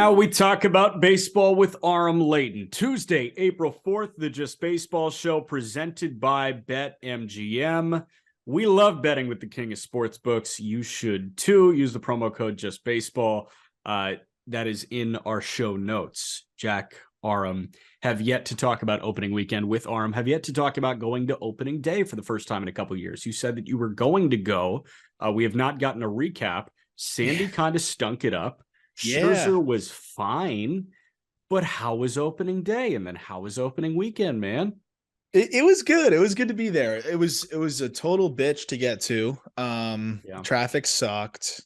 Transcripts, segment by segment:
Now we talk about baseball with Aram Leighton. Tuesday, April 4th, the Just Baseball Show presented by BetMGM. We love betting with the king of sportsbooks. You should too. Use the promo code JustBaseball. That is in our show notes. Jack, Aram, have yet to talk about opening weekend with Aram, have yet to talk about going to opening day for the first time in a couple of years. You said that you were going to go. We have not gotten a recap. Sandy kind of stunk it up. Scherzer was fine, but how was opening day? And then how was opening weekend, man? It was good. It was good to be there. It was a total bitch to get to. Traffic sucked.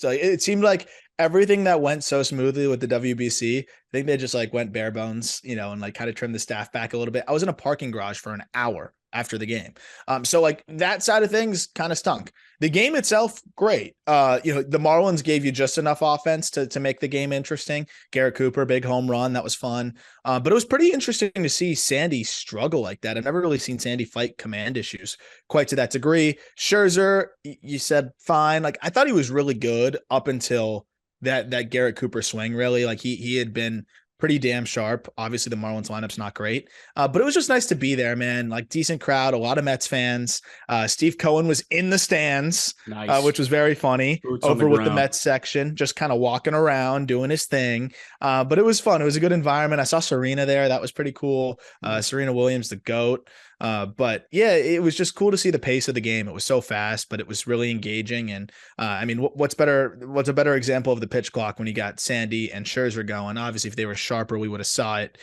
It seemed like everything that went so smoothly with the WBC, I think they just like went bare bones, and like kind of trimmed the staff back a little bit. I was in a parking garage for an hour after the game. So like that side of things kind of stunk. The game itself, great. The Marlins gave you just enough offense to make the game interesting. Garrett Cooper, big home run. That was fun. But it was pretty interesting to see Sandy struggle like that. I've never really seen Sandy fight command issues quite to that degree. Scherzer, you said fine. Like I thought he was really good up until that Garrett Cooper swing, really. Like he had been pretty damn sharp. Obviously, the Marlins lineup's not great, but it was just nice to be there, man. Like decent crowd, a lot of Mets fans. Steve Cohen was in the stands, nice. Which was very funny. Boots over with the Mets section, just kind of walking around, doing his thing. But it was fun. It was a good environment. I saw Serena there. That was pretty cool. Serena Williams, the GOAT. But yeah, it was just cool to see the pace of the game. It was so fast, but it was really engaging. And I mean, what's a better example of the pitch clock when you got Sandy and Scherzer going? Obviously, if they were sharper, we would have saw it,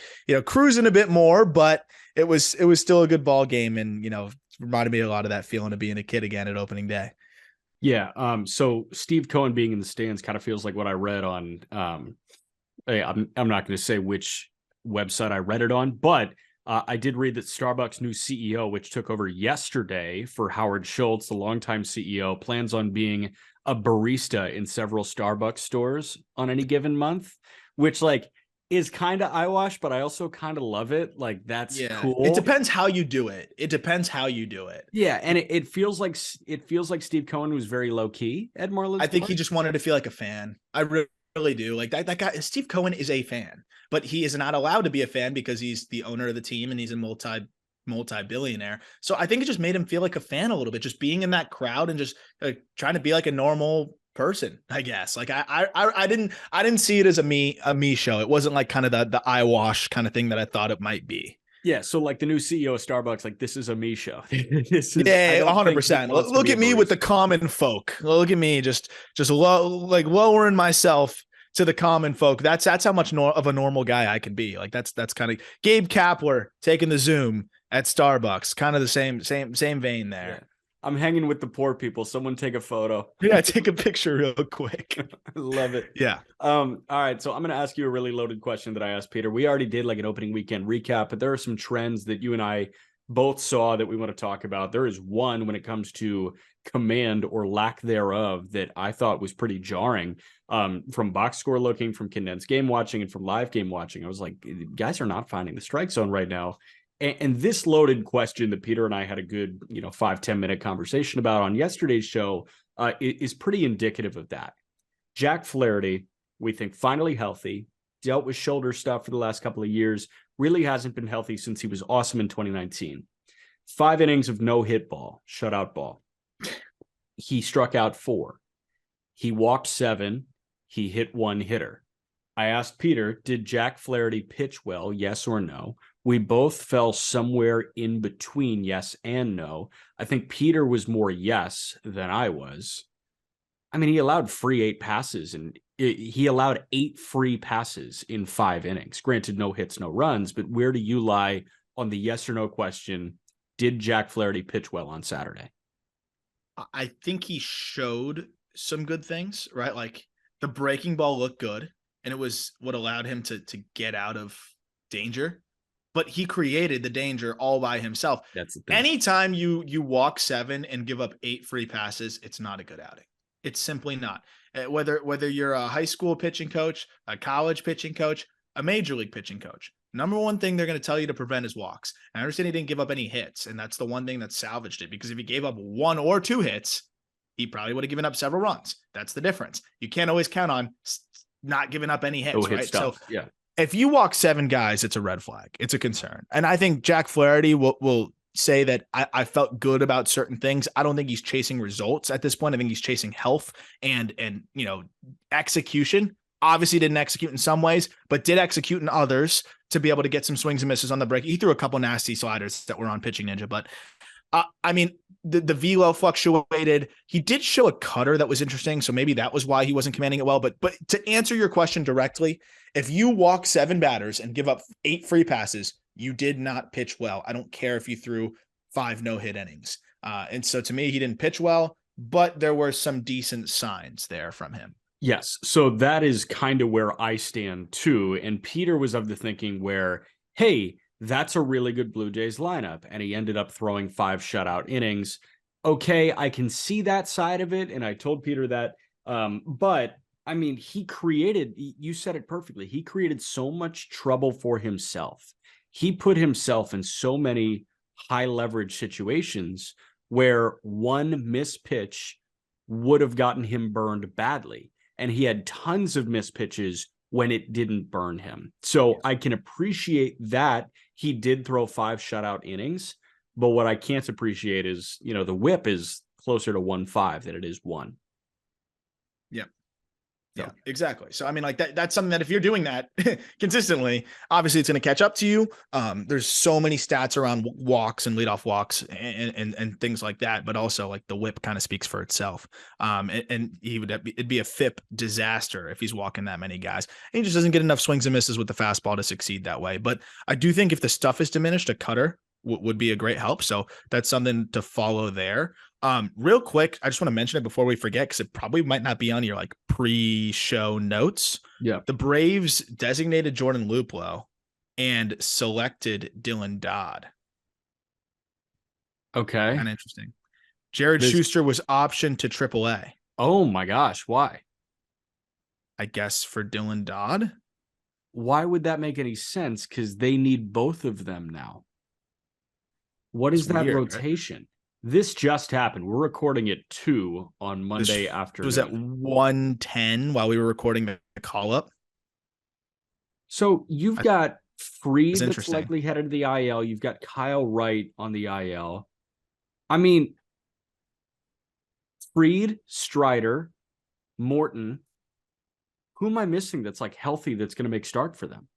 cruising a bit more, but it was still a good ball game. And, reminded me a lot of that feeling of being a kid again at opening day. Yeah. So Steve Cohen being in the stands kind of feels like what I read on, I'm not going to say which website I read it on, but I did read that Starbucks' new CEO, which took over yesterday for Howard Schultz, the longtime CEO, plans on being a barista in several Starbucks stores on any given month, which is kind of eyewash, but I also kind of love it. Like that's cool. It depends how you do it. Yeah, and it feels like Steve Cohen was very low key at Marlins. I think he just wanted to feel like a fan. I really do. Like that guy, Steve Cohen is a fan, but he is not allowed to be a fan because he's the owner of the team and he's a multi-billionaire. So I think it just made him feel like a fan a little bit, just being in that crowd and just trying to be like a normal person, I guess. Like I didn't see it as a me show. It wasn't like kind of the eyewash kind of thing that I thought it might be. Yeah, so like the new CEO of Starbucks, like this is a me show. 100%. Look at me with the common folk. Look at me just lowering myself to the common folk. That's how much of a normal guy I can be. Like that's kind of Gabe Kapler taking the Zoom at Starbucks. Kind of the same vein there. Yeah. I'm hanging with the poor people. Someone take a photo. Yeah, take a picture real quick. I love it. Yeah. All right. So I'm going to ask you a really loaded question that I asked Peter. We already did like an opening weekend recap, but there are some trends that you and I both saw that we want to talk about. There is one when it comes to command or lack thereof that I thought was pretty jarring from box score looking, from condensed game watching, and from live game watching. I was like, guys are not finding the strike zone right now. And this loaded question that Peter and I had a good, 5-10 minute conversation about on yesterday's show is pretty indicative of that. Jack Flaherty, we think finally healthy, dealt with shoulder stuff for the last couple of years, really hasn't been healthy since he was awesome in 2019. 5 innings of no hit ball, shutout ball. He struck out 4. He walked 7. He hit 1 hitter. I asked Peter, did Jack Flaherty pitch well? Yes or no? We both fell somewhere in between yes and no. I think Peter was more yes than I was. I mean, he allowed free 8 passes, and he allowed 8 free passes in 5 innings. Granted, no hits, no runs, but where do you lie on the yes or no question? Did Jack Flaherty pitch well on Saturday? I think he showed some good things, right? Like the breaking ball looked good, and it was what allowed him to get out of danger. But he created the danger all by himself. That's the thing. Anytime you walk 7 and give up 8 free passes, it's not a good outing. It's simply not. Whether you're a high school pitching coach, a college pitching coach, a major league pitching coach, number one thing they're going to tell you to prevent is walks. And I understand he didn't give up any hits, and that's the one thing that salvaged it, because if he gave up 1 or 2 hits, he probably would have given up several runs. That's the difference. You can't always count on not giving up any hits, No hit right? stuff. So Yeah. if you walk 7 guys, it's a red flag. It's a concern. And I think Jack Flaherty will say that I felt good about certain things. I don't think he's chasing results at this point. I think he's chasing health and execution. Obviously didn't execute in some ways, but did execute in others to be able to get some swings and misses on the break. He threw a couple nasty sliders that were on Pitching Ninja, but I mean, the velo fluctuated. He did show a cutter that was interesting, so maybe that was why he wasn't commanding it well. But to answer your question directly, if you walk 7 batters and give up 8 free passes, you did not pitch well. I don't care if you threw 5 no-hit innings. And so to me, he didn't pitch well, but there were some decent signs there from him. Yes. So that is kind of where I stand too. And Peter was of the thinking where, hey, that's a really good Blue Jays lineup. And he ended up throwing 5 shutout innings. Okay, I can see that side of it. And I told Peter that. But I mean, you said it perfectly. He created so much trouble for himself. He put himself in so many high leverage situations where one missed pitch would have gotten him burned badly. And he had tons of missed pitches when it didn't burn him. So I can appreciate that he did throw 5 shutout innings, but what I can't appreciate is, the whip is closer to 1.5 than it is 1. Yeah. Yeah, exactly. So, I mean, like that's something that if you're doing that consistently, obviously it's going to catch up to you. There's so many stats around walks and leadoff walks and things like that, but also like the whip kind of speaks for itself. And it'd be a FIP disaster if he's walking that many guys. And he just doesn't get enough swings and misses with the fastball to succeed that way. But I do think if the stuff is diminished, a cutter would be a great help. So that's something to follow there. Real quick, I just want to mention it before we forget, because it probably might not be on your like pre-show notes. Yeah. The Braves designated Jordan Luplow and selected Dylan Dodd. Okay. Kind of interesting. Jared Schuster was optioned to AAA. Oh my gosh. Why? I guess for Dylan Dodd. Why would that make any sense? Because they need both of them now. What is that rotation? Right? This just happened. We're recording at 2 on Monday afternoon. It was at 1:10 while we were recording the call up. So you've got Fried that's likely headed to the IL. You've got Kyle Wright on the IL. I mean, Fried, Strider, Morton. Who am I missing that's like healthy that's going to make start for them?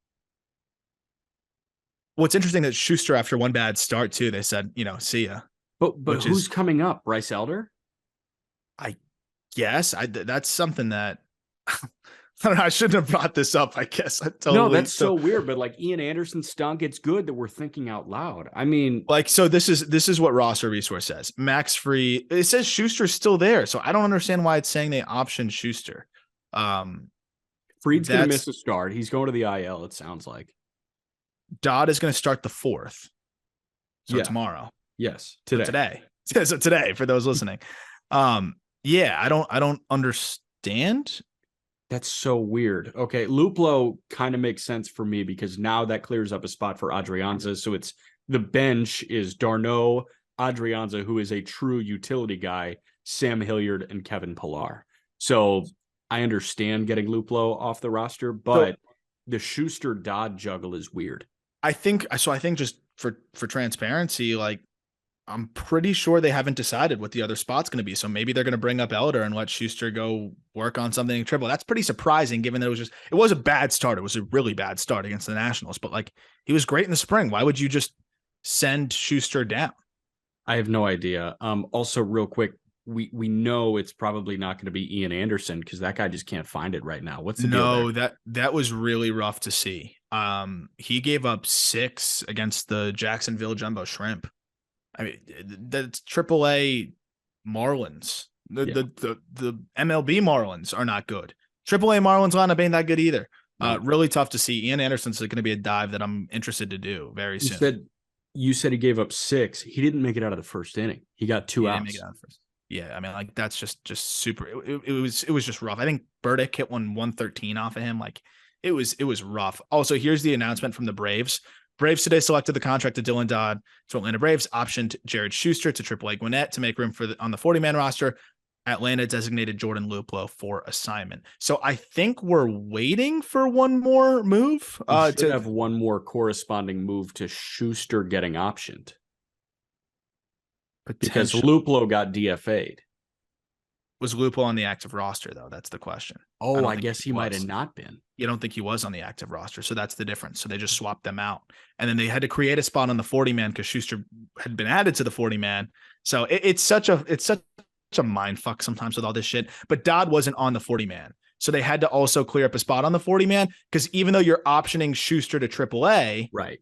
What's interesting that Schuster, after one bad start too, they said, see ya. But who's coming up? Bryce Elder? I guess that's something that I don't know. I shouldn't have brought this up. I guess no, that's so weird. But like Ian Anderson stunk. It's good that we're thinking out loud. I mean, like, so this is what Roster Resource says. Max Fried. It says Schuster's still there, so I don't understand why it's saying they optioned Schuster. Fried's gonna miss a start. He's going to the IL. It sounds like Dodd is going to start the 4th. So tomorrow. Yes, today. So today, for those listening. Yeah, I don't understand. That's so weird. Okay, Luplow kind of makes sense for me because now that clears up a spot for Adrianza. So it's the bench is d'Arnaud, Adrianza, who is a true utility guy, Sam Hilliard, and Kevin Pillar. So I understand getting Luplow off the roster, but the Schuster Dodd juggle is weird. I think just for transparency, like, I'm pretty sure they haven't decided what the other spot's going to be. So maybe they're going to bring up Elder and let Schuster go work on something in triple. That's pretty surprising given that it was a bad start. It was a really bad start against the Nationals, but like, he was great in the spring. Why would you just send Schuster down? I have no idea. Also real quick, we know it's probably not going to be Ian Anderson because that guy just can't find it right now. What's the deal there? That was really rough to see. He gave up 6 against the Jacksonville Jumbo Shrimp. I mean, that's AAA Marlins. The MLB Marlins are not good. AAA Marlins lineup ain't that good either. Really tough to see. Ian Anderson's going to be a dive that I'm interested to do very soon. You said he gave up 6. He didn't make it out of the first inning. He got 2 outs. Didn't make it out of the first. Yeah, I mean, like, that's just super. It was just rough. I think Burdick hit 113 off of him. Like, it was rough. Also, here's the announcement from the Braves. Braves today selected the contract of Dylan Dodd to Atlanta Braves, optioned Jared Schuster to AAA Gwinnett to make room on the 40-man roster. Atlanta designated Jordan Luplow for assignment. So I think we're waiting for one more move. We should have one more corresponding move to Schuster getting optioned. Because Luplow got DFA'd. Was Luplow on the active roster, though? That's the question. Oh, I guess he might have not been. You don't think he was on the active roster, so that's the difference. So they just swapped them out. And then they had to create a spot on the 40-man because Schuster had been added to the 40-man. So it's such a mind fuck sometimes with all this shit. But Dodd wasn't on the 40-man. So they had to also clear up a spot on the 40-man because even though you're optioning Schuster to AAA, right,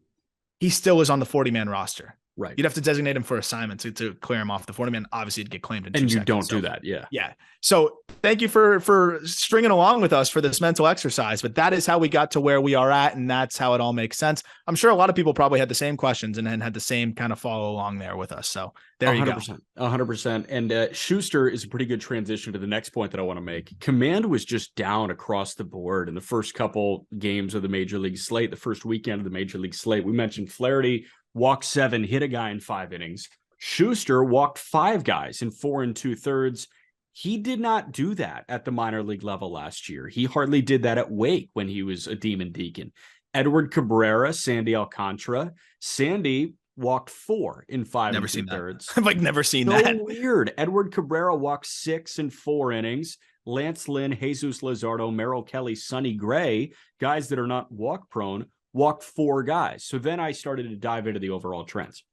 he still is on the 40-man roster. Right. You'd have to designate him for assignment to clear him off the 40-man. Obviously, it'd get claimed in 2 seconds. And you don't do that. Yeah. Yeah. So thank you for stringing along with us for this mental exercise. But that is how we got to where we are at. And that's how it all makes sense. I'm sure a lot of people probably had the same questions and then had the same kind of follow along there with us. So there 100%, you go. 100%. And Schuster is a pretty good transition to the next point that I want to make. Command was just down across the board in the first couple games of the Major League slate, the first weekend of the Major League slate. We mentioned Flaherty walked 7, hit a guy in 5 innings. Schuster walked 5 guys in 4 2/3. He did not do that at the minor league level last year. He hardly did that at Wake when he was a Demon Deacon. Edward Cabrera, Sandy Alcantara. Sandy walked 4 in 5 2/3. I've never seen that. Weird. Edward Cabrera walked 6 in 4 innings. Lance Lynn, Jesus Luzardo, Merrill Kelly, Sonny Gray, guys that are not walk prone, walked 4 guys. So then I started to dive into the overall trends.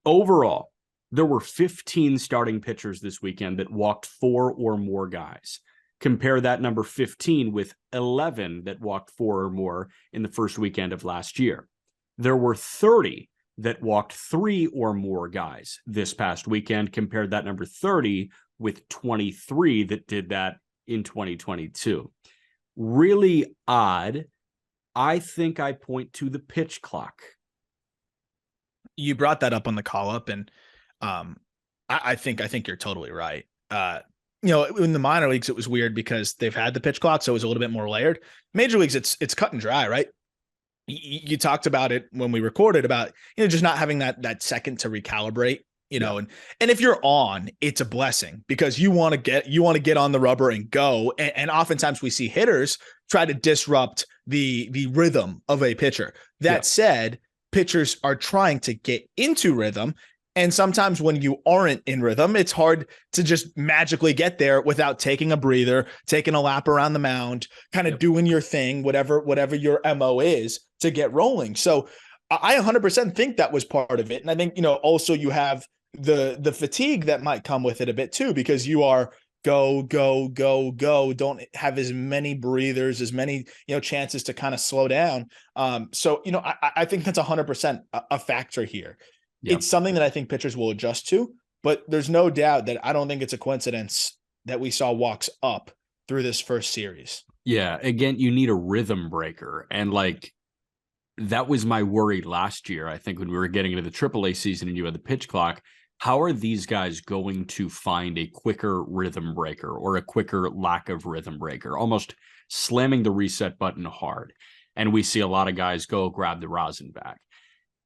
Overall, there were 15 starting pitchers this weekend that walked 4 or more guys. Compare that number 15 with 11 that walked 4 or more in the first weekend of last year. There were 30 that walked 3 or more guys this past weekend. Compared that number 30 with 23 that did that in 2022. Really odd. I think I point to the pitch clock. You brought that up on the call up, and I think you're totally right. In the minor leagues, it was weird because they've had the pitch clock, so it was a little bit more layered. Major leagues, it's cut and dry, right? You talked about it when we recorded about just not having that second to recalibrate. And if you're on, it's a blessing because you want to get on the rubber and go. And oftentimes we see hitters try to disrupt the rhythm of a pitcher. That said, pitchers are trying to get into rhythm. And sometimes when you aren't in rhythm, it's hard to just magically get there without taking a breather, taking a lap around the mound, kind of doing your thing, whatever your MO is to get rolling. So I 100% think that was part of it. And I think, also you have the fatigue that might come with it a bit too, because you are go, don't have as many breathers, as many, chances to kind of slow down. So, I think that's 100% a factor here. Yeah. It's something that I think pitchers will adjust to, but there's no doubt that I don't think it's a coincidence that we saw walks up through this first series. Yeah. Again, you need a rhythm breaker. And that was my worry last year. I think when we were getting into the AAA season and you had the pitch clock, how are these guys going to find a quicker rhythm breaker or a quicker lack of rhythm breaker, almost slamming the reset button hard? And we see a lot of guys go grab the rosin bag.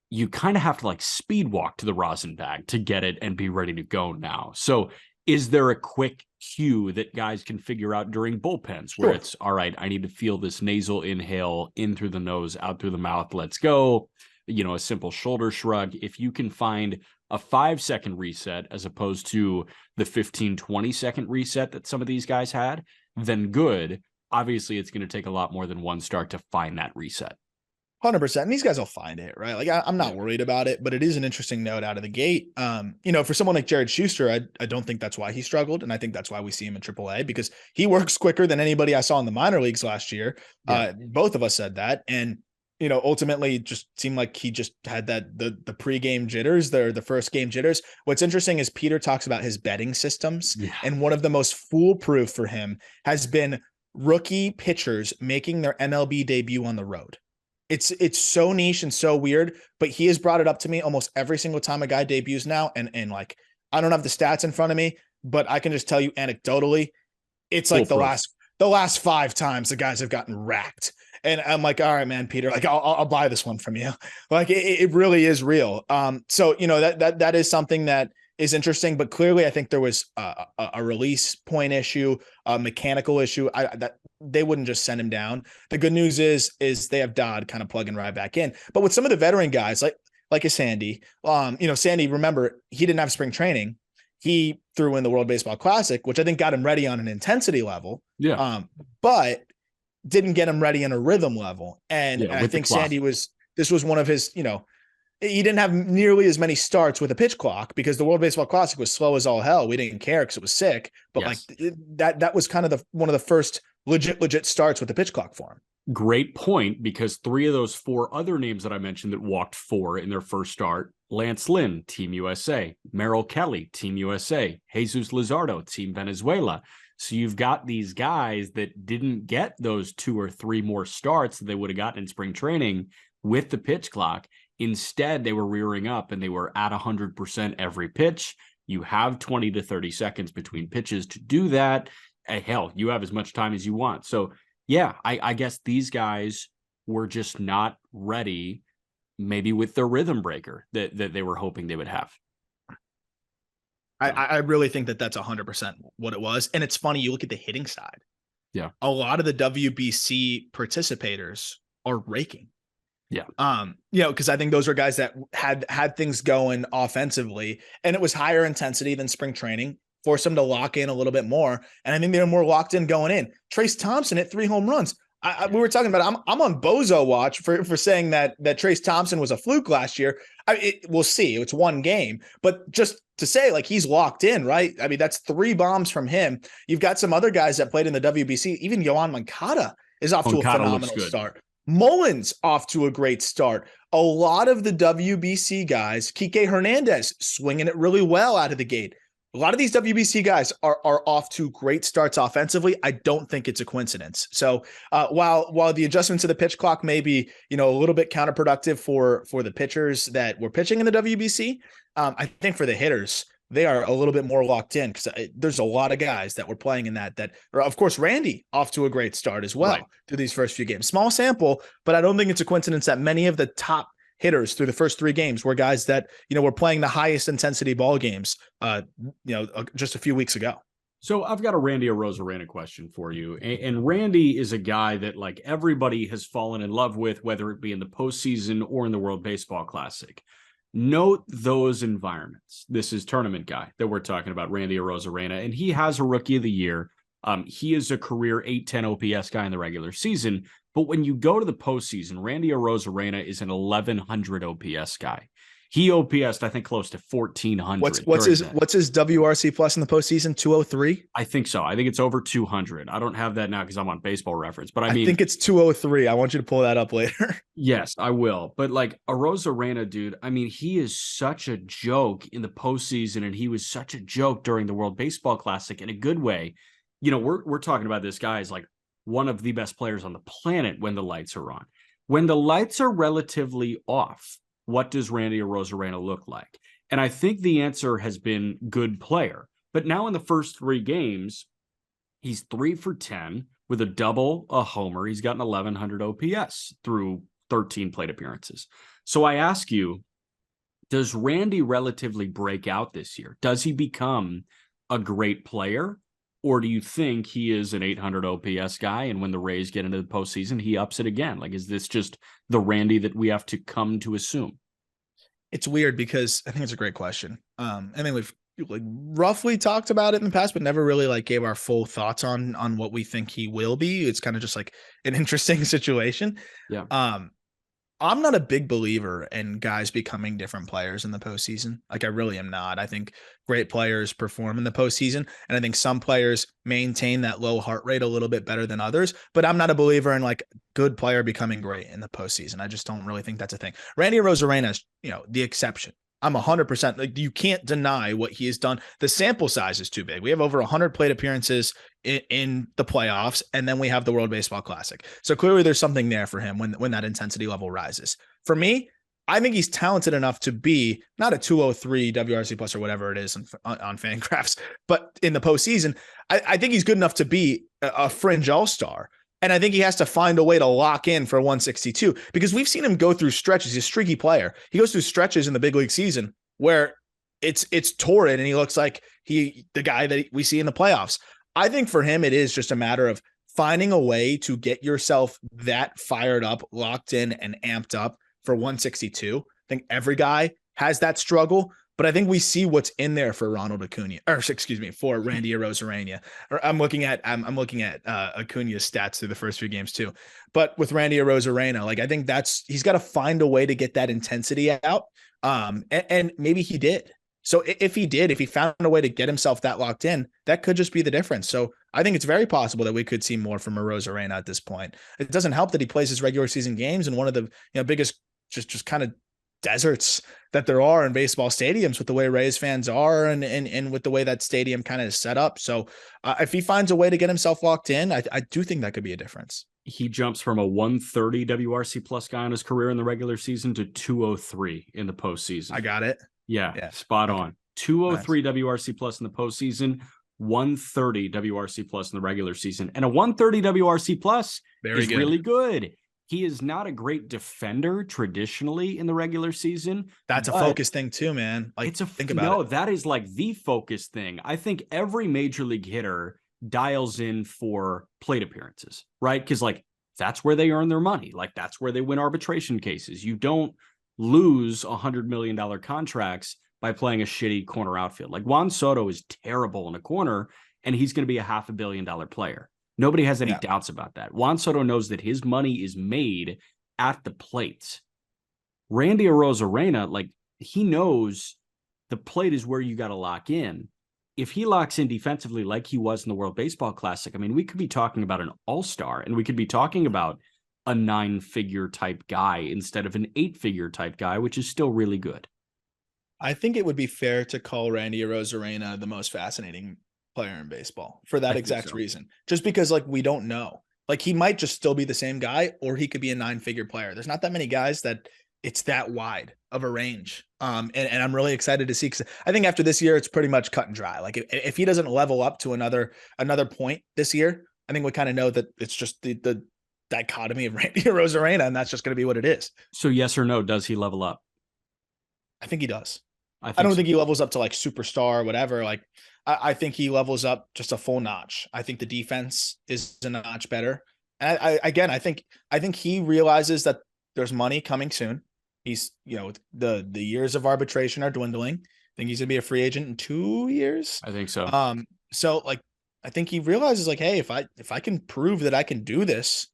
You kind of have to speed walk to the rosin bag to get it and be ready to go now. So is there a quick cue that guys can figure out during bullpens where it's all right, I need to feel this nasal inhale in through the nose, out through the mouth. Let's go. A simple shoulder shrug. If you can find a 5-second reset as opposed to the 15-20 second reset that some of these guys had, then good. Obviously, it's going to take a lot more than one start to find that reset. 100%. And these guys will find it, right? I'm not worried about it, but it is an interesting note out of the gate. For someone like Jared Schuster, I don't think that's why he struggled. And I think that's why we see him in AAA, because he works quicker than anybody I saw in the minor leagues last year. Yeah. Both of us said that. And, ultimately just seemed like he just had the pregame jitters, the first game jitters. What's interesting is Peter talks about his betting systems. Yeah. And one of the most foolproof for him has been rookie pitchers making their MLB debut on the road. It's so niche and so weird, but he has brought it up to me almost every single time a guy debuts now. And I don't have the stats in front of me, but I can just tell you anecdotally, it's the last 5 times the guys have gotten racked. And I'm like, all right, man, Peter, I'll buy this one from you. It really is real. So, that is something that, is interesting, but clearly I think there was a release point issue, a mechanical issue. That they wouldn't just send him down. The good news is they have Dodd kind of plugging right back in. But with some of the veteran guys like a Sandy, Sandy, remember, he didn't have spring training. He threw in the World Baseball Classic, which I think got him ready on an intensity level. Yeah. But didn't get him ready on a rhythm level. And I think Sandy this was one of his, he didn't have nearly as many starts with a pitch clock because the World Baseball Classic was slow as all hell. We didn't care because it was sick, but yes. That was kind of one of the first legit starts with the pitch clock for him. Great point, because 3 of those 4 other names that I mentioned that walked 4 in their first start: Lance Lynn, Team USA; Merrill Kelly, Team USA; Jesus Luzardo, Team Venezuela. So you've got these guys that didn't get those 2 or 3 more starts that they would have gotten in spring training with the pitch clock. Instead, they were rearing up and they were at 100% every pitch. You have 20 to 30 seconds between pitches to do that. Hell, you have as much time as you want. So yeah, I guess these guys were just not ready, maybe with their rhythm breaker that they were hoping they would have. I really think that's 100% what it was. And it's funny, you look at the hitting side. Yeah. A lot of the WBC participators are raking. Yeah. Because I think those were guys that had things going offensively, and it was higher intensity than spring training, forced them to lock in a little bit more. And I think they were more locked in going in. Trayce Thompson hit 3 home runs. We were talking about, I'm on Bozo watch for saying that Trayce Thompson was a fluke last year. We'll see. It's one game, but just to say, like, he's locked in, right? I mean, that's 3 bombs from him. You've got some other guys that played in the WBC. Even Yoan Moncada is off to a phenomenal start. Mullins off to a great start. A lot of the WBC guys, Kike Hernandez swinging it really well out of the gate. A lot of these WBC guys are off to great starts offensively. I don't think it's a coincidence. So while the adjustment to the pitch clock may be, a little bit counterproductive for the pitchers that were pitching in the WBC, I think for the hitters, they are a little bit more locked in, because there's a lot of guys that were playing in that are, of course, Randy off to a great start as well through these first few games. Small sample, but I don't think it's a coincidence that many of the top hitters through the first 3 games were guys that, were playing the highest intensity ball games, just a few weeks ago. So I've got a Randy Arozarena question for you. And Randy is a guy that, like, everybody has fallen in love with, whether it be in the postseason or in the World Baseball Classic. Note those environments. This is tournament guy that we're talking about, Randy Arozarena, and he has a Rookie of the Year. He is a career 810 OPS guy in the regular season. But when you go to the postseason, Randy Arozarena is an 1100 OPS guy. He OPS'd, I think, close to 1400. What's his WRC plus in the postseason? 203? I think so. I think it's over 200. I don't have that now because I'm on Baseball Reference, but I think it's 203. I want you to pull that up later. Yes, I will. But like Arozarena, dude, I mean, he is such a joke in the postseason, and he was such a joke during the World Baseball Classic in a good way. We're talking about this guy as like one of the best players on the planet when the lights are on. When the lights are relatively off, what does Randy Arozarena look like? And I think the answer has been good player. But now in the first 3 games, he's 3 for 10 with a double, a homer. He's got an 1100 OPS through 13 plate appearances. So I ask you, does Randy relatively break out this year? Does he become a great player? Or do you think he is an 800 OPS guy, and when the Rays get into the postseason, he ups it again? Like, is this just the Randy that we have to come to assume? It's weird because I think it's a great question. I mean, we've roughly talked about it in the past, but never really gave our full thoughts on what we think he will be. It's kind of just like an interesting situation. Yeah. I'm not a big believer in guys becoming different players in the postseason. Like, I really am not. I think great players perform in the postseason, and I think some players maintain that low heart rate a little bit better than others, but I'm not a believer in good player becoming great in the postseason. I just don't really think that's a thing. Randy Arozarena is, the exception. I'm 100%. You can't deny what he has done. The sample size is too big. We have over 100 plate appearances in the playoffs, and then we have the World Baseball Classic. So clearly there's something there for him when that intensity level rises. For me, I think he's talented enough to be not a 203 WRC plus or whatever it is on Fangraphs, but in the postseason, I think he's good enough to be a fringe all-star. And I think he has to find a way to lock in for 162, because we've seen him go through stretches. He's a streaky player. He goes through stretches in the big league season where it's torrid, and he looks like the guy that we see in the playoffs. I think for him, it is just a matter of finding a way to get yourself that fired up, locked in, and amped up for 162. I think every guy has that struggle, but I think we see what's in there for Ronald Acuna, or excuse me, for Randy Arozarena. I'm looking at Acuna's stats through the first few games too, but with Randy Arozarena, like I think he's got to find a way to get that intensity out. And maybe he did. So if he found a way to get himself that locked in, that could just be the difference. So I think it's very possible that we could see more from Arozarena at this point. It doesn't help that he plays his regular season games in one of the biggest just kind of deserts that there are in baseball stadiums, with the way Rays fans are and with the way that stadium kind of is set up. So if he finds a way to get himself locked in, I do think that could be a difference. He jumps from a 130 WRC plus guy in his career in the regular season to 203 in the postseason. I got it. Yeah. Spot on. 203 nice. WRC plus in the postseason, 130 WRC plus in the regular season. And a 130 WRC plus is really good. He is not a great defender traditionally in the regular season. That's a focus thing too, man. Like, think about it. That is like the focus thing. I think every major league hitter dials in for plate appearances, right? Because like that's where they earn their money. Like that's where they win arbitration cases. You don't lose $100 million contracts by playing a shitty corner outfield. Like Juan Soto is terrible in a corner, and he's going to be a $500 million player. Nobody has any doubts about that. Juan Soto knows that his money is made at the plate. Randy Arozarena, like he knows the plate is where you got to lock in. If he locks in defensively like he was in the World Baseball Classic, I mean, we could be talking about an all-star, and we could be talking about a 9-figure type guy instead of an 8-figure type guy, which is still really good. I think it would be fair to call Randy Arozarena the most fascinating player in baseball for that exact reason. Just because like we don't know. Like he might just still be the same guy, or he could be a 9-figure player. There's not that many guys that it's that wide of a range. And I'm really excited to see, because I think after this year, it's pretty much cut and dry. Like if he doesn't level up to another point this year, I think we kind of know that it's just the dichotomy of Randy Arozarena, and that's just going to be what it is. So yes or no, does he level up? I think he does. I don't think he levels up to like superstar or whatever. Like I think he levels up just a full notch. I think the defense is a notch better. And I think he realizes that there's money coming soon. He's, the years of arbitration are dwindling. I think he's gonna be a free agent in 2 years. I think so. So like, I think he realizes like, hey, if I can prove that I can do this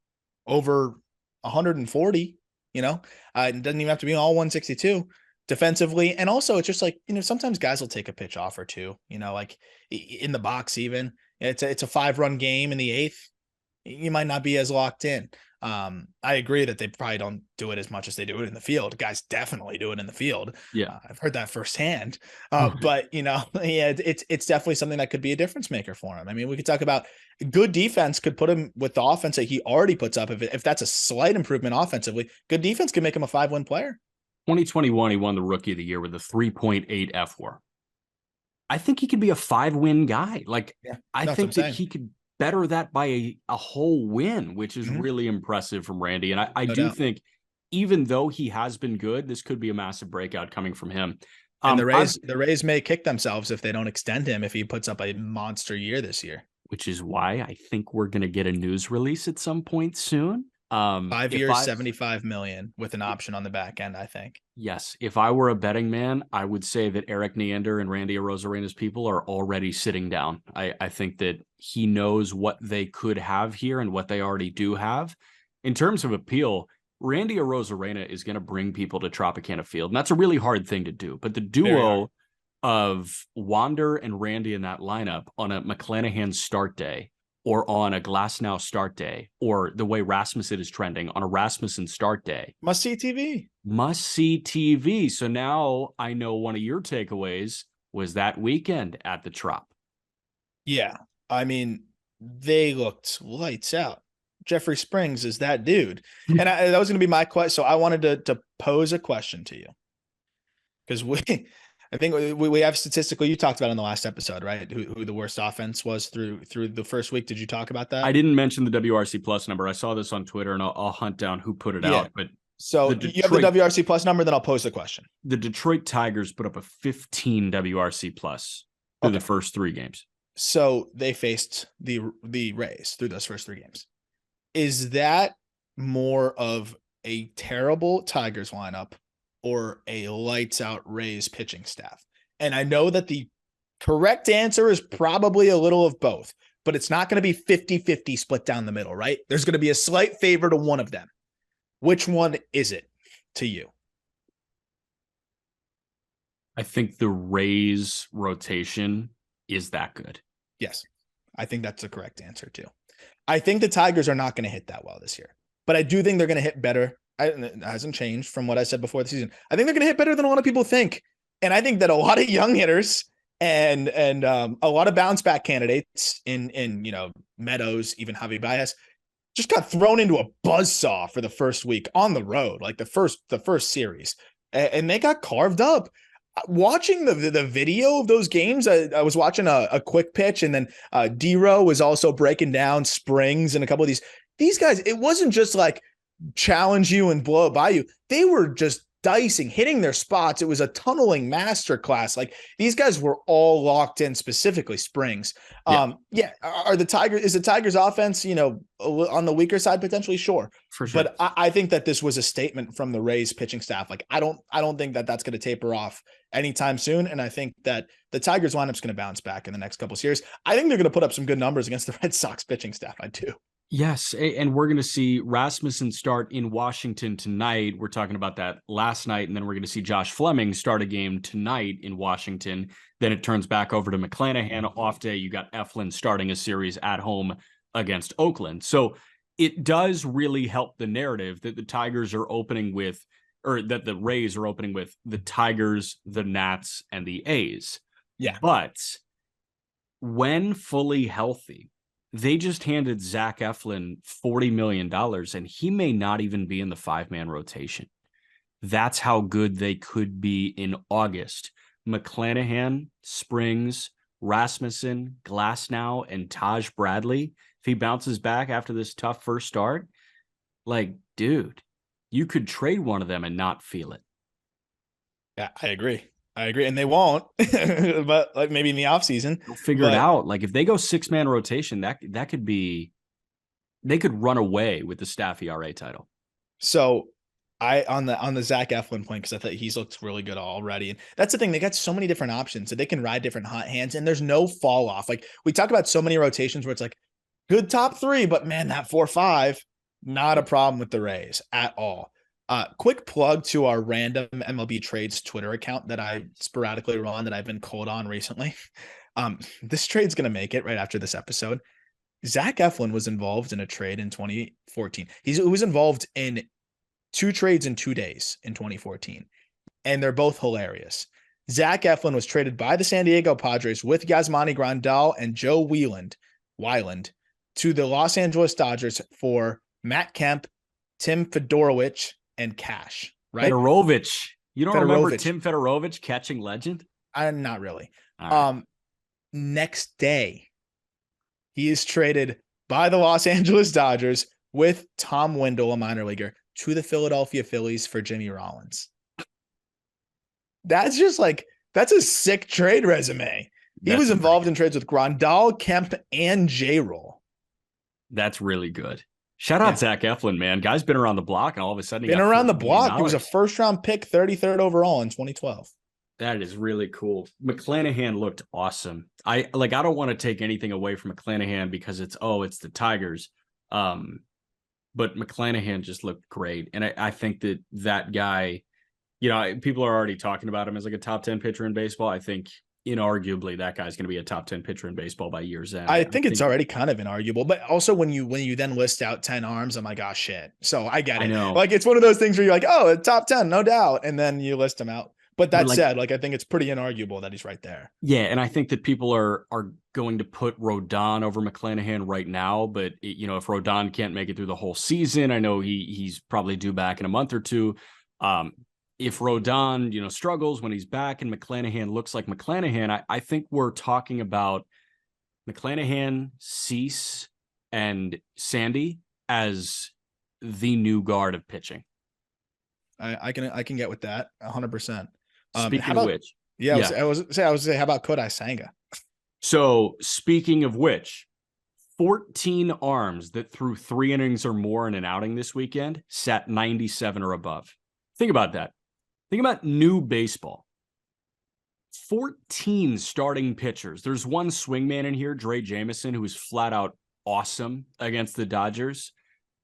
over 140, it doesn't even have to be all 162 defensively. And also it's just like, sometimes guys will take a pitch off or two, like in the box, even it's a 5-run game in the 8th. You might not be as locked in. I agree that they probably don't do it as much as they do it in the field. Guys definitely do it in the field. Yeah. I've heard that firsthand. But it's definitely something that could be a difference maker for him. I mean, we could talk about good defense could put him with the offense that he already puts up. If that's a slight improvement offensively, good defense can make him a 5-win player. 2021, he won the Rookie of the Year with a 3.8 FWAR. I think he could be a 5-win guy. Like, I think that he could better that by a whole win, which is really impressive from Randy. And I do think, even though he has been good, this could be a massive breakout coming from him. And the Rays may kick themselves if they don't extend him, if he puts up a monster year this year. Which is why I think we're going to get a news release at some point soon. 5 years, $75 million with an option on the back end, I think. Yes. If I were a betting man, I would say that Erik Neander and Randy Arozarena's people are already sitting down. I think that he knows what they could have here and what they already do have. In terms of appeal, Randy Arozarena is going to bring people to Tropicana Field, and that's a really hard thing to do. But the duo of Wander and Randy in that lineup on a McClanahan start day, or on a Glasnow start day, or the way Rasmussen is trending on a Rasmussen start day. Must-see TV. Must-see TV. So now I know one of your takeaways was that weekend at the Trop. Yeah. I mean, they looked lights out. Jeffrey Springs is that dude. And that was going to be my question. So I wanted to pose a question to you. Because I think we have statistically, you talked about in the last episode, right? Who the worst offense was through the first week. Did you talk about that? I didn't mention the WRC plus number. I saw this on Twitter, and I'll hunt down who put it out. But So you have the WRC plus number, then I'll pose the question. The Detroit Tigers put up a 15 WRC plus through the first 3 games. So they faced the Rays through those first 3 games. Is that more of a terrible Tigers lineup or a lights out Rays pitching staff? And I know that the correct answer is probably a little of both, but it's not going to be 50-50 split down the middle, right? There's going to be a slight favor to one of them. Which one is it to you? I think the Rays rotation is that good. Yes. I think that's the correct answer too. I think the Tigers are not going to hit that well this year, but I do think they're going to hit better. It hasn't changed from what I said before the season. I think they're going to hit better than a lot of people think. And I think that a lot of young hitters and a lot of bounce back candidates in Meadows, even Javi Baez, just got thrown into a buzzsaw for the first week on the road, like the first series. And they got carved up. Watching the video of those games, I was watching a quick pitch, and then D-Row was also breaking down Springs and a couple of these guys. It wasn't just like challenge you and blow it by you. They were just dicing, hitting their spots. It was a tunneling masterclass. Like these guys were all locked in, specifically Springs. Is the Tigers offense, on the weaker side potentially? Sure. For sure. But I think that this was a statement from the Rays pitching staff. Like I don't think that that's going to taper off anytime soon. And I think that the Tigers lineup's going to bounce back in the next couple of years. I think they're going to put up some good numbers against the Red Sox pitching staff. I do. Yes, and we're going to see Rasmussen start in Washington tonight. We're talking about that last night, and then we're going to see Josh Fleming start a game tonight in Washington. Then it turns back over to McClanahan. Off day, you got Eflin starting a series at home against Oakland. So it does really help the narrative that the Tigers are opening with, or that the Rays are opening with the Tigers, the Nats, and the A's. Yeah. But when fully healthy, they just handed Zach Eflin $40 million, and he may not even be in the 5-man rotation. That's how good they could be in August. McClanahan, Springs, Rasmussen, Glasnow, and Taj Bradley, if he bounces back after this tough first start, like, dude, you could trade one of them and not feel it. Yeah, I agree. And they won't, but like maybe in the offseason. They'll figure it out. Like if they go 6-man rotation, that could be, they could run away with the staff ERA title. So on the Zach Eflin point, because I thought he's looked really good already. And that's the thing. They got so many different options that they can ride different hot hands, and there's no fall off. Like we talk about so many rotations where it's like good top 3, but man, that 4-5, not a problem with the Rays at all. Quick plug to our random MLB trades Twitter account that I sporadically run that I've been cold on recently. This trade's going to make it right after this episode. Zach Eflin was involved in a trade in 2014. He was involved in 2 trades in 2 days in 2014, and they're both hilarious. Zach Eflin was traded by the San Diego Padres with Yasmani Grandal and Joe Wieland to the Los Angeles Dodgers for Matt Kemp, Tim Fedorowicz, and cash, right? Fedorovich. You don't remember Tim Fedorovich, catching legend? Not really. Right. Next day, he is traded by the Los Angeles Dodgers with Tom Windle, a minor leaguer, to the Philadelphia Phillies for Jimmy Rollins. That's just like, that's a sick trade resume. He was involved in trades with Grandal, Kemp, and J-Roll. That's really good. Shout out Zach Eflin, man. Guy's been around the block, and all of a sudden he was a first-round pick, 33rd overall in 2012. That is really cool. McClanahan looked awesome. I don't want to take anything away from McClanahan because it's the Tigers. But McClanahan just looked great. And I think that guy, people are already talking about him as like a top 10 pitcher in baseball. I think inarguably that guy's going to be a top 10 pitcher in baseball by year's end. I think it's already kind of inarguable, but also when you then list out 10 arms, I'm like, oh shit. So I get it. I know. Like it's one of those things where you're like, oh, top 10, no doubt. And then you list them out. But that said, I think it's pretty inarguable that he's right there. Yeah. And I think that people are going to put Rodon over McClanahan right now. But if Rodon can't make it through the whole season, I know he's probably due back in a month or two. If Rodon, struggles when he's back and McClanahan looks like McClanahan, I think we're talking about McClanahan, Cease, and Sandy as the new guard of pitching. I can get with that 100%. Speaking of which, yeah, I was say, how about Kodai Senga? So speaking of which, 14 arms that threw 3 innings or more in an outing this weekend sat 97 or above. Think about that. Think about new baseball. 14 starting pitchers. There's one swingman in here, Dre Jameson, who was flat out awesome against the Dodgers.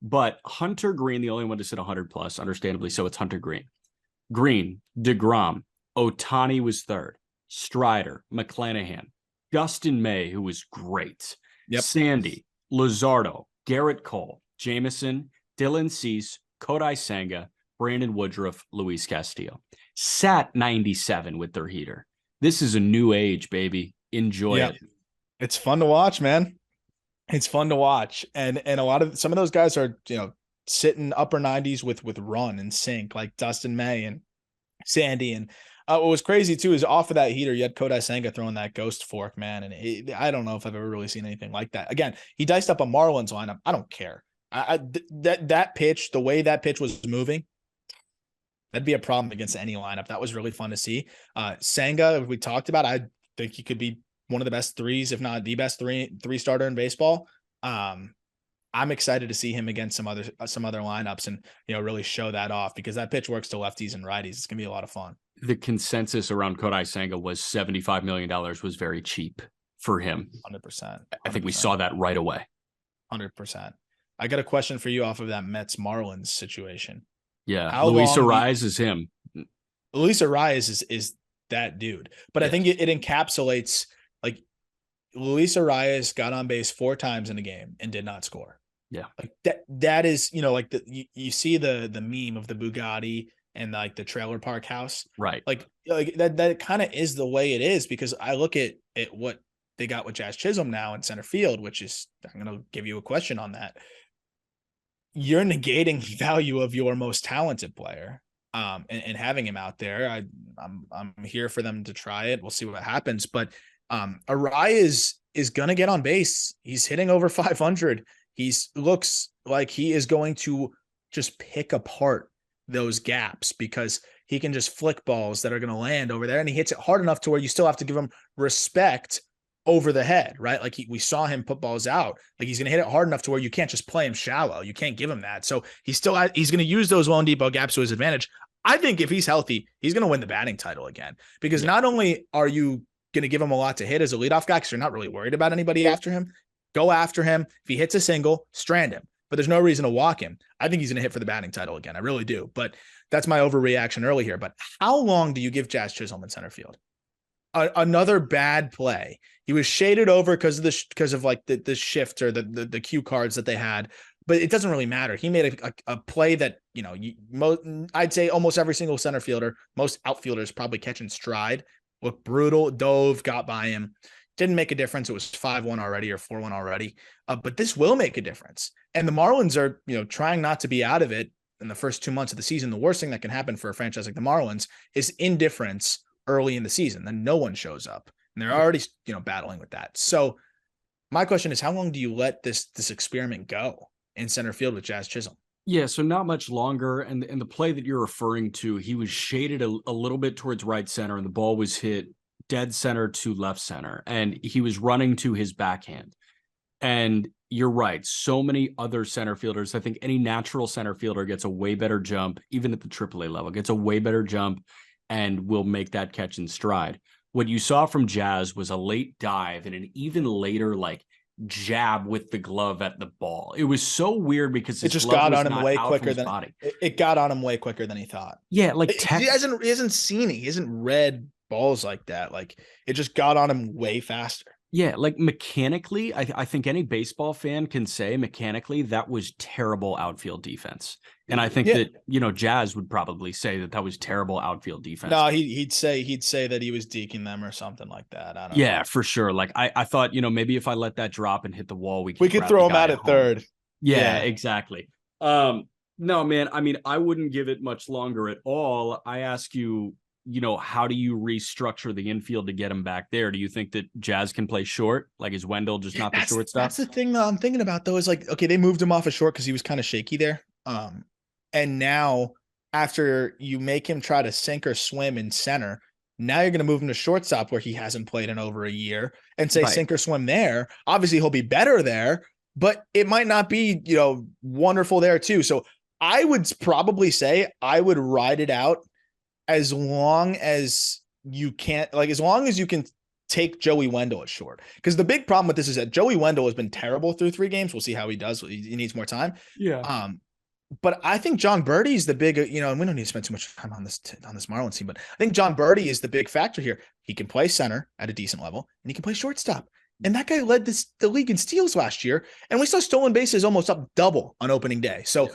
But Hunter Green, the only one to sit 100 plus, understandably so, it's Hunter Green. Green, DeGrom, Ohtani was third, Strider, McClanahan, Dustin May, who was great, Sandy, Luzardo, Garrett Cole, Jameson, Dylan Cease, Kodai Senga, Brandon Woodruff, Luis Castillo. Sat 97 with their heater. This is a new age, baby. Enjoy it. It's fun to watch, man. It's fun to watch. And some of those guys are, sitting upper 90s with run and sink, like Dustin May and Sandy. And what was crazy too is off of that heater, you had Kodai Senga throwing that ghost fork, man. And I don't know if I've ever really seen anything like that. Again, he diced up a Marlins lineup. I don't care. That pitch, the way that pitch was moving, that'd be a problem against any lineup. That was really fun to see. Senga, we talked about, I think he could be one of the best threes, if not the best three starter in baseball. I'm excited to see him against some other lineups and, really show that off, because that pitch works to lefties and righties. It's going to be a lot of fun. The consensus around Kodai Senga was $75 million was very cheap for him. 100%. I think we saw that right away. 100%. I got a question for you off of that Mets Marlins situation. Yeah. Luis Arraez is him. Luis Arraez is that dude. But I think it encapsulates, like, Luis Arraez got on base 4 times in a game and did not score. Yeah. Like that is, like you see the meme of the Bugatti and like the trailer park house. Right. Like that kind of is the way it is, because I look at what they got with Jazz Chisholm now in center field, which is, I'm going to give you a question on that. You're negating the value of your most talented player, and having him out there. I'm here for them to try it. We'll see what happens. But Arraez is going to get on base. He's hitting over 500. Looks like he is going to just pick apart those gaps, because he can just flick balls that are going to land over there, and he hits it hard enough to where you still have to give him respect over the head, right? Like we saw him put balls out. Like he's going to hit it hard enough to where you can't just play him shallow. You can't give him that. So he's going to use those low-and-deep gaps to his advantage. I think if he's healthy, he's going to win the batting title again, because not only are you going to give him a lot to hit as a leadoff guy, because you're not really worried about anybody after him, go after him. If he hits a single, strand him, but there's no reason to walk him. I think he's going to hit for the batting title again. I really do. But that's my overreaction early here. But how long do you give Jazz Chisholm in center field? Another bad play. He was shaded over because of the shift or the cue cards that they had, but it doesn't really matter. He made a play that, I'd say almost every single center fielder, most outfielders probably catch in stride. Looked brutal, dove, got by him. Didn't make a difference. It was 5-1 already or 4-1 already. But this will make a difference. And the Marlins are, trying not to be out of it in the first 2 months of the season. The worst thing that can happen for a franchise like the Marlins is indifference early in the season. Then no one shows up, and they're already, battling with that. So my question is, how long do you let this experiment go in center field with Jazz Chisholm? Yeah, so not much longer. And the play that you're referring to, he was shaded a little bit towards right center, and the ball was hit dead center to left center, and he was running to his backhand. And you're right. So many other center fielders, I think any natural center fielder gets a way better jump, even at the AAA level, gets a way better jump and will make that catch in stride. What you saw from Jazz was a late dive and an even later, jab with the glove at the ball. It was so weird because it just got on him way quicker than it got on him way quicker than he thought. Yeah, he hasn't seen it. He hasn't read balls like that. Like, it just got on him way faster. Yeah, mechanically, I think any baseball fan can say mechanically that was terrible outfield defense. And I think that, Jazz would probably say that was terrible outfield defense. No, he'd say that he was deking them or something like that. I don't know. For sure. I thought, maybe if I let that drop and hit the wall, we could throw him out at third. Yeah, exactly. No, man, I mean, I wouldn't give it much longer at all. I ask you, how do you restructure the infield to get him back there? Do you think that Jazz can play short? Like, is Wendell just not the shortstop? That's the thing that I'm thinking about, though, is okay, they moved him off of short because he was kind of shaky there. And now after you make him try to sink or swim in center. Now you're going to move him to shortstop where he hasn't played in over a year and say Right. sink or swim there. Obviously, he'll be better there, but it might not be, wonderful there too. So I would probably say I would ride it out as long as you can't, like, as long as you can take Joey Wendell at short. Because the big problem with this is that Joey Wendell has been terrible through 3 games. We'll see how he does. He needs more time. Yeah. But I think John Birdie is the big, and we don't need to spend too much time on this Marlins team, but I think John Birdie is the big factor here. He can play center at a decent level, and he can play shortstop. And that guy led the league in steals last year, and we saw stolen bases almost up double on opening day. So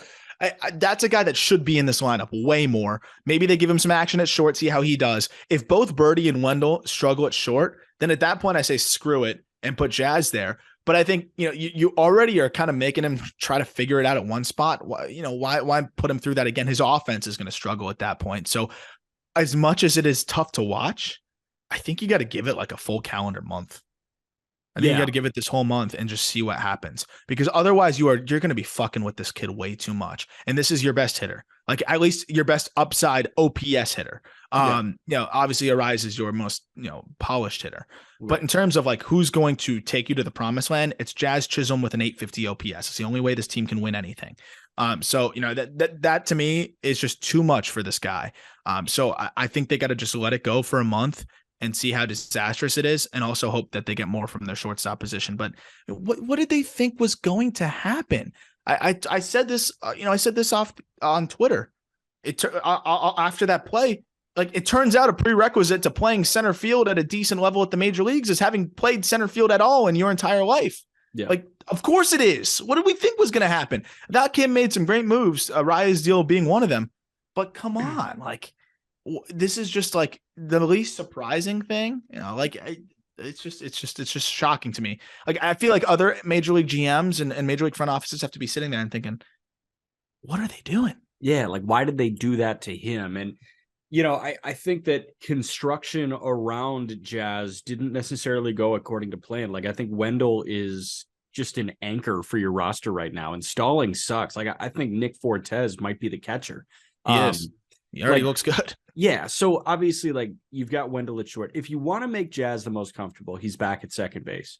that's a guy that should be in this lineup way more. Maybe they give him some action at short, see how he does. If both Birdie and Wendell struggle at short, then at that point I say screw it and put Jazz there. But I think, you already are kind of making him try to figure it out at one spot. Why put him through that again? His offense is going to struggle at that point. So as much as it is tough to watch, I think you got to give it like a full calendar month. I think you got to give it this whole month and just see what happens, because otherwise you're going to be fucking with this kid way too much. And this is your best hitter, like at least your best upside OPS hitter. Obviously Arise is your most, polished hitter, but in terms of like who's going to take you to the promised land, it's Jazz Chisholm with an 850 OPS. It's the only way this team can win anything. That to me is just too much for this guy. So I think they got to just let it go for a month and see how disastrous it is, and also hope that they get more from their shortstop position. But what did they think was going to happen? I said this, I said this off on Twitter. After that play, like, it turns out a prerequisite to playing center field at a decent level at the major leagues is having played center field at all in your entire life. Yeah. Like, of course it is. What did we think was going to happen? That kid made some great moves, Raya's deal being one of them. But come on, like, this is just like the least surprising thing, it's just shocking to me. Like, I feel like other major league GMs and major league front offices have to be sitting there and thinking, what are they doing? Yeah. Like, why did they do that to him? And, I think that construction around Jazz didn't necessarily go according to plan. Like, I think Wendell is just an anchor for your roster right now, and Stalling sucks. Like, I think Nick Fortes might be the catcher. He is. He already looks good. Yeah. So obviously, like, you've got Wendell at short. If you want to make Jazz the most comfortable, he's back at second base.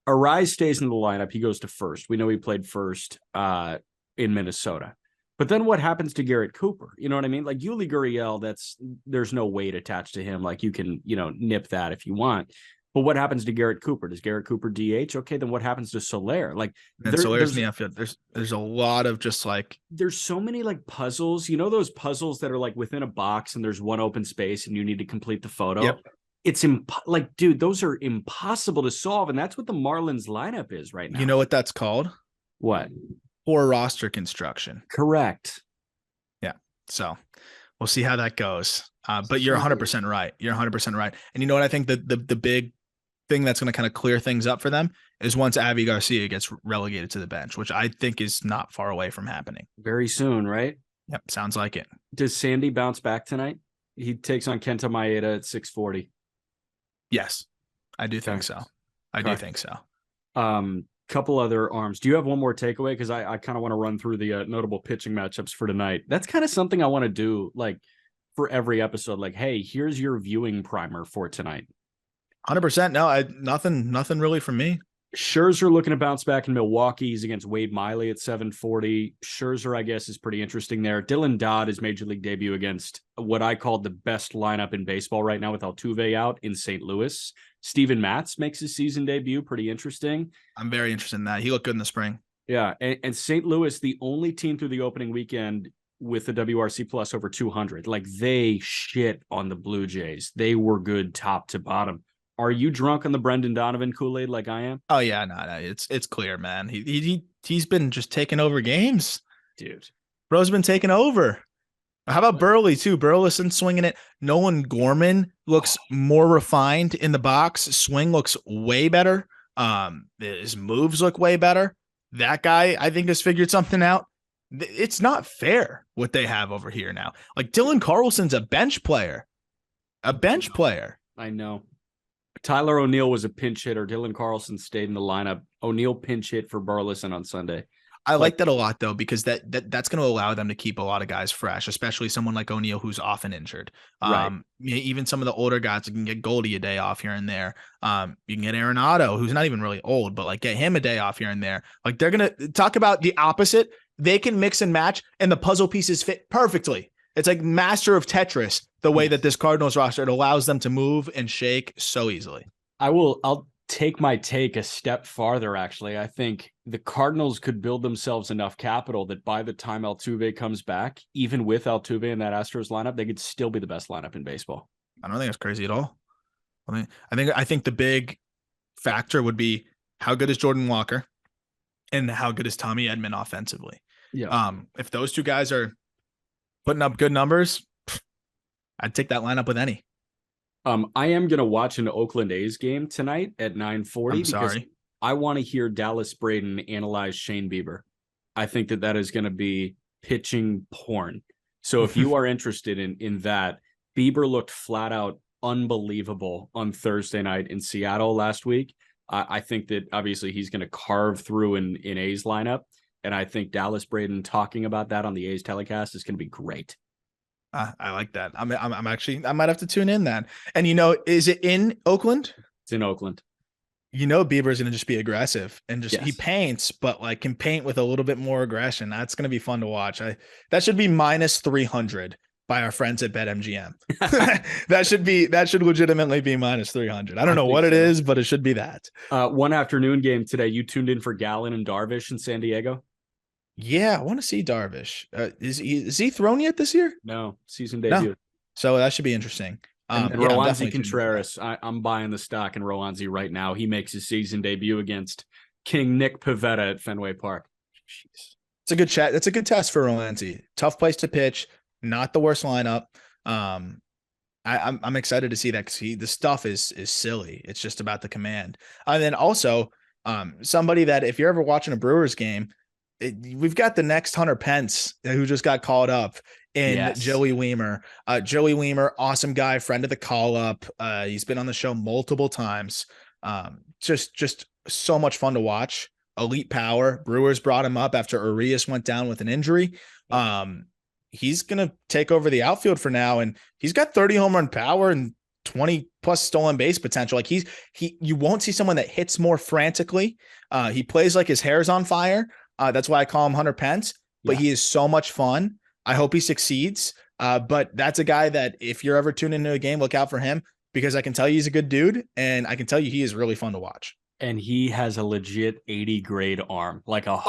Arise stays in the lineup. He goes to first. We know he played first in Minnesota. But then what happens to Garrett Cooper? You know what I mean? Like, Yuli Gurriel, there's no weight attached to him. Like, you can, nip that if you want. But what happens to Garrett Cooper? Does Garrett Cooper DH? Okay, then what happens to Soler? Like, Soler's in the outfield. There's a lot of just like, there's so many like puzzles. Those puzzles that are like within a box and there's one open space and you need to complete the photo. Yep. It's like, dude, those are impossible to solve, and that's what the Marlins lineup is right now. You know what that's called? What? Poor roster construction. Correct. Yeah. So we'll see how that goes. But you're 100% right. You're 100% right. And you know what I think the big thing that's going to kind of clear things up for them is once Avi Garcia gets relegated to the bench, which I think is not far away from happening. Very soon, right? Yep. Sounds like it. Does Sandy bounce back tonight? He takes on Kenta Maeda at 6:40. Yes, I do think so. I do think so. Couple other arms. Do you have one more takeaway? Because I kind of want to run through the notable pitching matchups for tonight. That's kind of something I want to do, like, for every episode. Like, hey, here's your viewing primer for tonight. 100%. No, nothing really from me. Scherzer looking to bounce back in Milwaukee. He's against Wade Miley at 740. Scherzer, I guess, is pretty interesting there. Dylan Dodd, his major league debut against what I call the best lineup in baseball right now with Altuve out in St. Louis. Steven Matz makes his season debut. Pretty interesting. I'm very interested in that. He looked good in the spring. Yeah. And St. Louis, the only team through the opening weekend with the WRC plus over 200. Like, they shit on the Blue Jays. They were good top to bottom. Are you drunk on the Brendan Donovan Kool-Aid like I am? Oh yeah, no, it's clear, man. He's been just taking over games, dude. Bro's been taking over. How about Burley too? Burleson swinging it. Nolan Gorman looks more refined in the box. Swing looks way better. His moves look way better. That guy, I think, has figured something out. It's not fair what they have over here now. Like, Dylan Carlson's a bench player. I know. Tyler O'Neill was a pinch hitter. Dylan Carlson stayed in the lineup. O'Neill pinch hit for Burleson on Sunday. I like that a lot though, because that's going to allow them to keep a lot of guys fresh, especially someone like O'Neal who's often injured. Right. Even some of the older guys, you can get Goldie a day off here and there. You can get Arenado, who's not even really old, but like get him a day off here and there. Like they're going to talk about the opposite. They can mix and match, and the puzzle pieces fit perfectly. It's like master of Tetris, the way that this Cardinals roster, it allows them to move and shake so easily. I'll take my take a step farther, actually. I think the Cardinals could build themselves enough capital that by the time Altuve comes back, even with Altuve in that Astros lineup, they could still be the best lineup in baseball. I don't think that's crazy at all. I think the big factor would be how good is Jordan Walker and how good is Tommy Edman offensively. Yeah. If those two guys are putting up good numbers, I'd take that lineup with any. I am going to watch an Oakland A's game tonight at 9:40 because I want to hear Dallas Braden analyze Shane Bieber. I think that is going to be pitching porn. So if you are interested in that, Bieber looked flat out unbelievable on Thursday night in Seattle last week. I think that obviously he's going to carve through in A's lineup. And I think Dallas Braden talking about that on the A's telecast is going to be great. I like that. I'm actually, I might have to tune in then. And is it in Oakland? It's in Oakland. Bieber's going to just be aggressive and just, he paints, but like can paint with a little bit more aggression. That's going to be fun to watch. That should be minus 300 by our friends at BetMGM. that should legitimately be minus 300. I don't know what it is, but it should be that. One afternoon game today. You tuned in for Gallen and Darvish in San Diego? Yeah, I want to see Darvish. Is he thrown yet this year? No, season debut. No. So that should be interesting. And Roansy Contreras, I'm buying the stock in Roansy right now. He makes his season debut against King Nick Pivetta at Fenway Park. Jeez. It's a good chat. It's a good test for Roansy. Tough place to pitch. Not the worst lineup. I'm excited to see that because the stuff is silly. It's just about the command. And then also somebody that if you're ever watching a Brewers game, we've got the next Hunter Pence who just got called up in Joey Wiemer. Joey Wiemer, awesome guy, friend of the call up. He's been on the show multiple times. Just so much fun to watch. Elite power. Brewers brought him up after Urias went down with an injury. He's going to take over the outfield for now. And he's got 30 home run power and 20 plus stolen base potential. Like you won't see someone that hits more frantically. He plays like his hair's on fire. That's why I call him Hunter Pence, but he is so much fun. I hope he succeeds. But that's a guy that if you're ever tuned into a game, look out for him because I can tell you he's a good dude and I can tell you he is really fun to watch. And he has a legit 80 grade arm, like a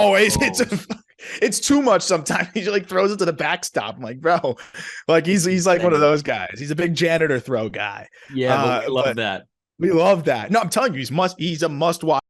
it's too much sometimes. He like throws it to the backstop. I'm like, bro, like he's like one of those guys. He's a big janitor throw guy. Yeah, but we love that. We love that. No, I'm telling you, he's a must watch.